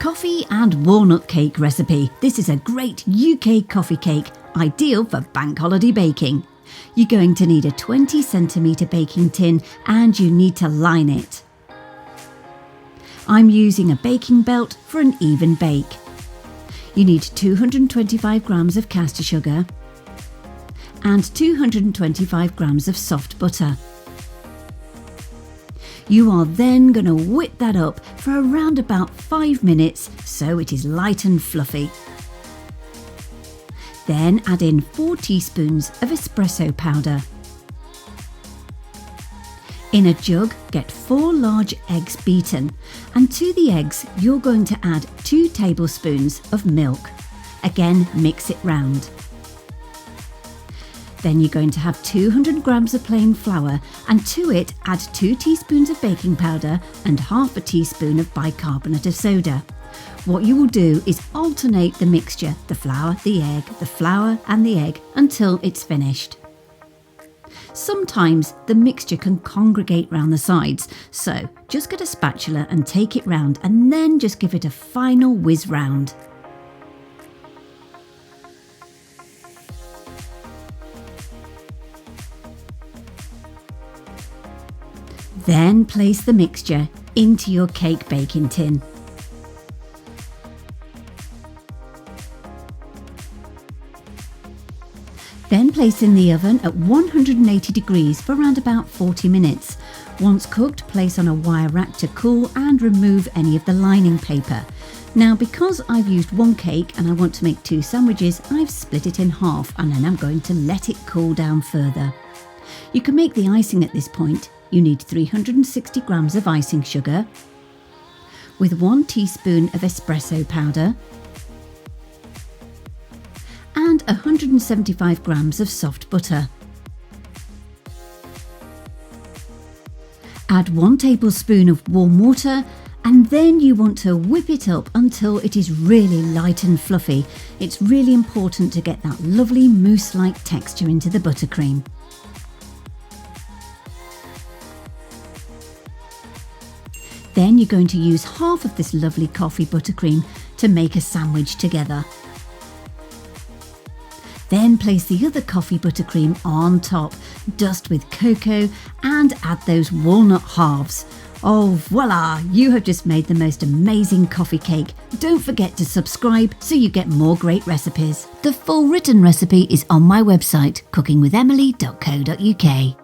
Coffee and walnut cake recipe. This is a great UK coffee cake, ideal for bank holiday baking. You're going to need a 20 centimetre baking tin and you need to line it. I'm using a baking belt for an even bake. You need 225 grams of caster sugar and 225 grams of soft butter. You are then going to whip that up for around about 5 minutes so it is light and fluffy. Then add in 4 teaspoons of espresso powder. In a jug, get 4 large eggs beaten, and to the eggs you're going to add 2 tablespoons of milk. Again, mix it round. Then you're going to have 200 grams of plain flour, and to it add 2 teaspoons of baking powder and half a teaspoon of bicarbonate of soda. What you will do is alternate the mixture, the flour and the egg until it's finished. Sometimes the mixture can congregate round the sides, so just get a spatula and take it round and then just give it a final whiz round. Then place the mixture into your cake baking tin. Then place in the oven at 180 degrees for around about 40 minutes. Once cooked, place on a wire rack to cool and remove any of the lining paper. Now, because I've used 1 cake and I want to make 2 sandwiches, I've split it in half and then I'm going to let it cool down further. You can make the icing at this point. You need 360 grams of icing sugar with 1 teaspoon of espresso powder and 175 grams of soft butter. Add 1 tablespoon of warm water and then you want to whip it up until it is really light and fluffy. It's really important to get that lovely mousse-like texture into the buttercream. Then you're going to use half of this lovely coffee buttercream to make a sandwich together. Then place the other coffee buttercream on top, dust with cocoa and add those walnut halves. Oh voila, you have just made the most amazing coffee cake. Don't forget to subscribe so you get more great recipes. The full written recipe is on my website, cookingwithemily.co.uk.